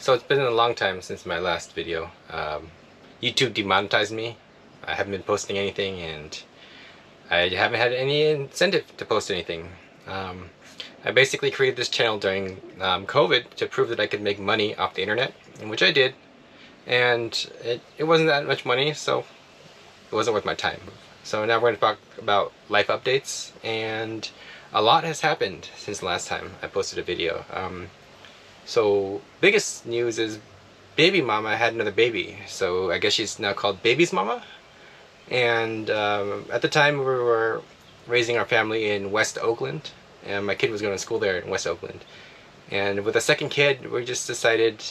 So it's been a long time since my last video. YouTube demonetized me. I haven't been posting anything, and I haven't had any incentive to post anything. I basically created this channel during COVID to prove that I could make money off the internet, which I did. And it wasn't that much money, so it wasn't worth my time. So now we're going to talk about life updates, and a lot has happened since the last time I posted a video. So biggest news is baby mama had another baby, so I guess she's now called Baby's Mama. And at the time we were raising our family in West Oakland, and my kid was going to school there in West Oakland. And with a second kid, we just decided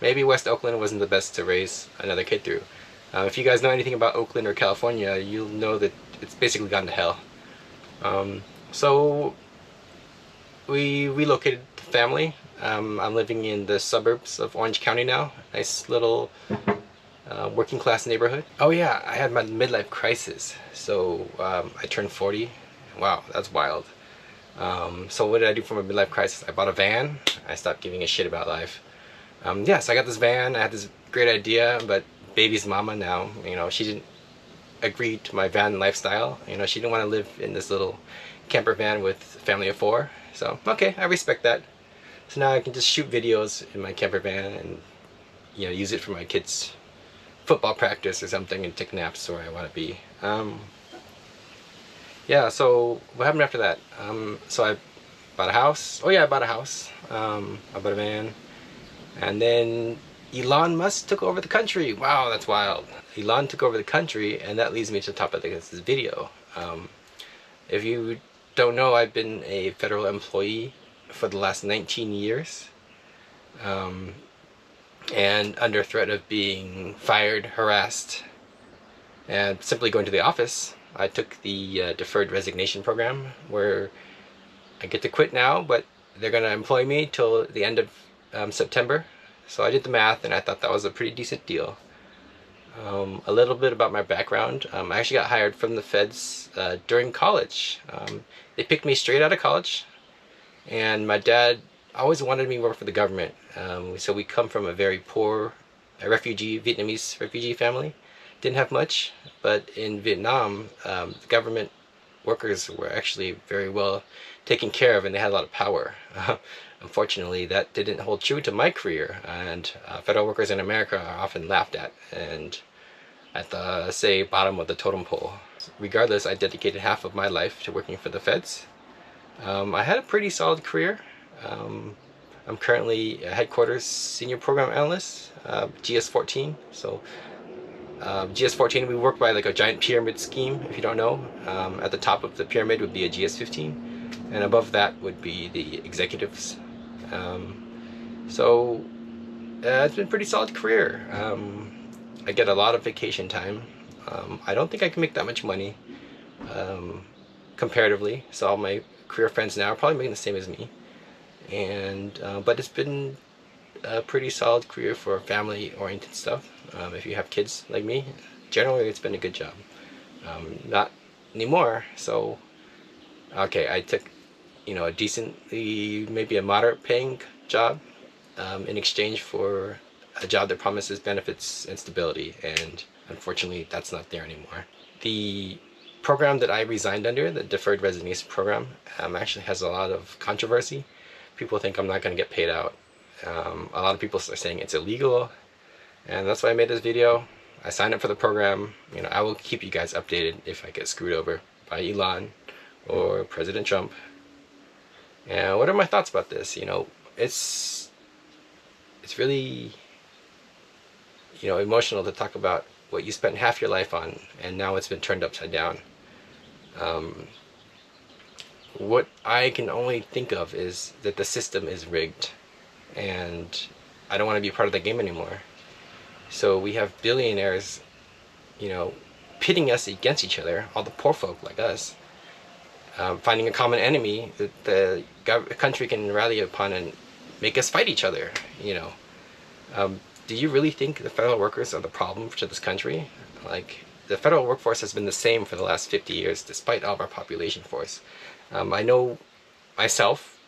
maybe West Oakland wasn't the best to raise another kid through. If you guys know anything about Oakland or California, you'll know that it's basically gone to hell. So we relocated the family. I'm living in the suburbs of Orange County now. Nice little working class neighborhood. Oh yeah, I had my midlife crisis. So I turned 40. Wow, that's wild. So what did I do for my midlife crisis? I bought a van. I stopped giving a shit about life. Yeah, so I got this van. I had this great idea, but baby's mama now, she didn't agree to my van lifestyle. She didn't want to live in this little camper van with a family of 4. So, okay, I respect that. So now I can just shoot videos in my camper van and, use it for my kids' football practice or something, and take naps where I want to be. Yeah, so what happened after that? So I bought a house. Oh yeah, I bought a house. I bought a van. And then Elon Musk took over the country. Wow, that's wild. Elon took over the country, and that leads me to the top of this video. If you don't know, I've been a federal employee for the last 19 years. And under threat of being fired, harassed, and simply going to the office, I took the Deferred Resignation Program, where I get to quit now, but they're going to employ me till the end of September. So I did the math, and I thought that was a pretty decent deal. A little bit about my background. I actually got hired from the feds during college. They picked me straight out of college, and my dad always wanted me to work for the government. So we come from a very poor Vietnamese refugee family. Didn't have much, but in Vietnam, the government workers were actually very well taken care of, and they had a lot of power. Unfortunately, that didn't hold true to my career, and federal workers in America are often laughed at and at the, say, bottom of the totem pole. Regardless, I dedicated half of my life to working for the feds. I had a pretty solid career. I'm currently a headquarters senior program analyst, GS14. So GS14, we work by like a giant pyramid scheme, if you don't know. At the top of the pyramid would be a GS15, and above that would be the executives. So it's been a pretty solid career. I get a lot of vacation time. I don't think I can make that much money comparatively, so all my career friends now are probably making the same as me. And but it's been a pretty solid career for family-oriented stuff. If you have kids like me, generally it's been a good job. Not anymore, so okay, I took a decently, maybe a moderate paying job in exchange for a job that promises benefits and stability, and unfortunately that's not there anymore. The program that I resigned under, the Deferred Resignation Program, actually has a lot of controversy. People think I'm not going to get paid out. A lot of people are saying it's illegal, and that's why I made this video. I signed up for the program. I will keep you guys updated if I get screwed over by Elon or President Trump. And what are my thoughts about this? It's really emotional to talk about what you spent half your life on, and now it's been turned upside down. What I can only think of is that the system is rigged, and I don't want to be part of the game anymore. So we have billionaires, pitting us against each other, all the poor folk like us, finding a common enemy that the country can rally upon and make us fight each other. Do you really think the federal workers are the problem to this country? Like, the federal workforce has been the same for the last 50 years, despite all of our population force. I know myself,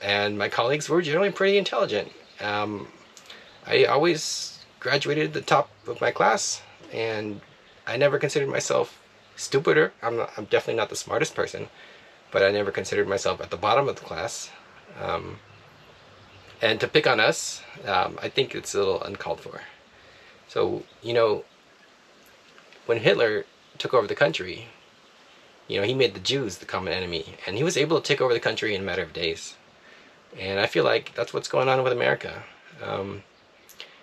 and my colleagues were generally pretty intelligent. I always graduated at the top of my class, and I never considered myself stupider. I'm definitely not the smartest person, but I never considered myself at the bottom of the class. Um, and to pick on us, I think it's a little uncalled for. So, when Hitler took over the country, he made the Jews the common enemy, and he was able to take over the country in a matter of days. And I feel like that's what's going on with America.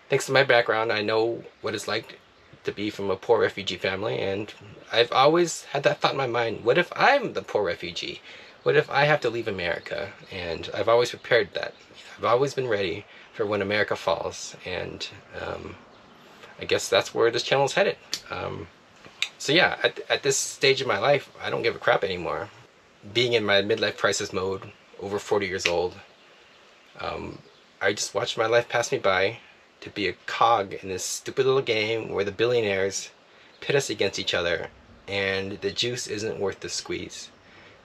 Thanks to my background, I know what it's like to be from a poor refugee family, and I've always had that thought in my mind: what if I'm the poor refugee? What if I have to leave America? And I've always prepared that. I've always been ready for when America falls, and I guess that's where this channel is headed. So yeah, at this stage of my life, I don't give a crap anymore. Being in my midlife crisis mode, over 40 years old, I just watched my life pass me by to be a cog in this stupid little game where the billionaires pit us against each other and the juice isn't worth the squeeze.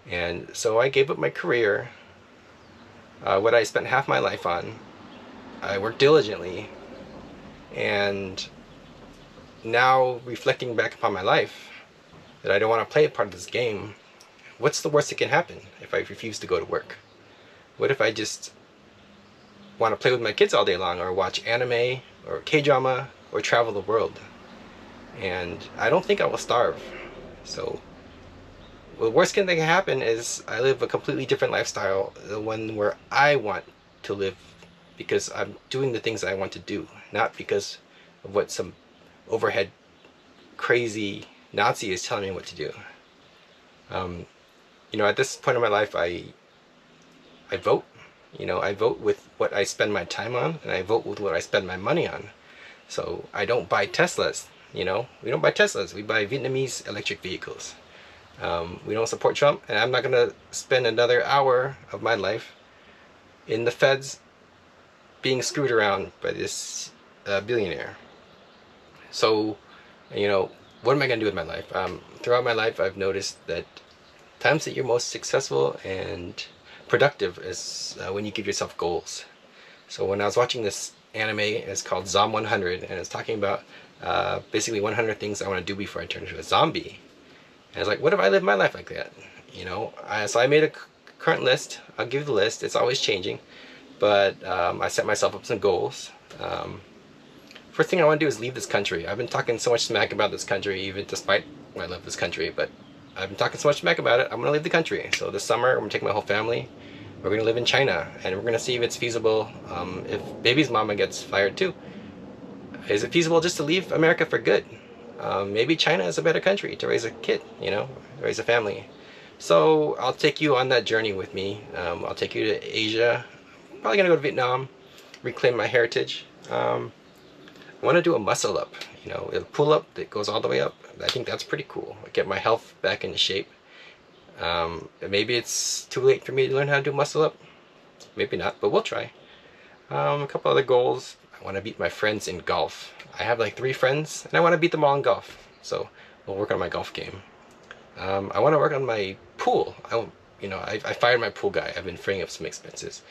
And so I gave up my career, what I spent half my life on. I worked diligently, and now reflecting back upon my life, that I don't want to play a part of this game. What's the worst that can happen if I refuse to go to work? What if I just want to play with my kids all day long, or watch anime, or K-drama, or travel the world? And I don't think I will starve. So the worst thing that can happen is I live a completely different lifestyle, the one where I want to live, because I'm doing the things I want to do, not because of what some overhead crazy Nazi is telling me what to do. At this point in my life, I vote. I vote with what I spend my time on, and I vote with what I spend my money on. So I don't buy Teslas. We don't buy Teslas. We buy Vietnamese electric vehicles. We don't support Trump, and I'm not going to spend another hour of my life in the feds being screwed around by this billionaire. So, what am I going to do with my life? Throughout my life, I've noticed that times that you're most successful and productive is when you give yourself goals. So when I was watching this anime, it's called Zom 100, and it's talking about basically 100 things I want to do before I turn into a zombie. And I was like, what if I live my life like that? So I made a current list. I'll give you the list. It's always changing, but I set myself up some goals. First thing I want to do is leave this country. I've been talking so much smack about this country, even despite I love this country, but I've been talking so much smack about it. I'm going to leave the country. So this summer, I'm going to take my whole family. We're going to live in China, and we're going to see if it's feasible. If baby's mama gets fired too, is it feasible just to leave America for good? Maybe China is a better country to raise a kid, raise a family. So I'll take you on that journey with me. I'll take you to Asia. Probably going to go to Vietnam, reclaim my heritage. I want to do a muscle up, a pull up that goes all the way up. I think that's pretty cool. Get my health back into shape. Maybe it's too late for me to learn how to do muscle up. Maybe not, but we'll try. A couple other goals. I want to beat my friends in golf. I have like 3 friends, and I want to beat them all in golf. So we'll work on my golf game. I want to work on my pool. I fired my pool guy. I've been freeing up some expenses,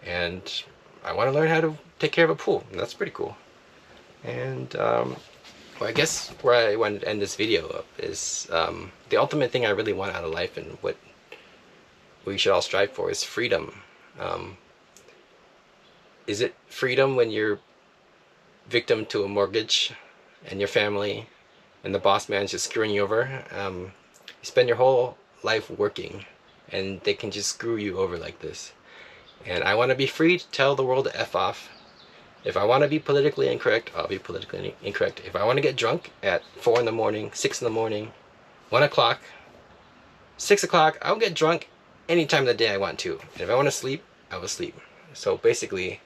and I want to learn how to take care of a pool. And that's pretty cool. And well, I guess where I wanted to end this video up is the ultimate thing I really want out of life, and what we should all strive for, is freedom. Is it freedom when you're victim to a mortgage and your family and the boss man's just screwing you over? You spend your whole life working, and they can just screw you over like this. And I want to be free to tell the world to F off. If I want to be politically incorrect, I'll be politically incorrect. If I want to get drunk at 4 in the morning, 6 in the morning, 1 o'clock, 6 o'clock, I'll get drunk any time of the day I want to. And if I want to sleep, I will sleep. So basically,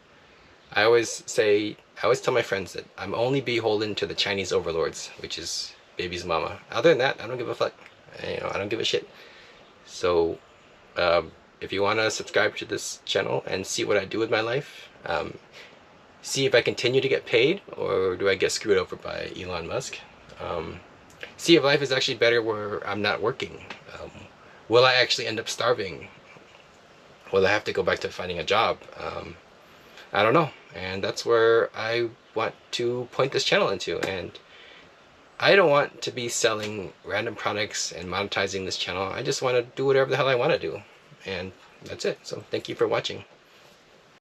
I always tell my friends that I'm only beholden to the Chinese overlords, which is baby's mama. Other than that, I don't give a fuck. I don't give a shit. So if you want to subscribe to this channel and see what I do with my life, see if I continue to get paid, or do I get screwed over by Elon Musk. See if life is actually better where I'm not working. Will I actually end up starving? Will I have to go back to finding a job? I don't know. And that's where I want to point this channel into. And I don't want to be selling random products and monetizing this channel. I just want to do whatever the hell I want to do. And that's it. So thank you for watching.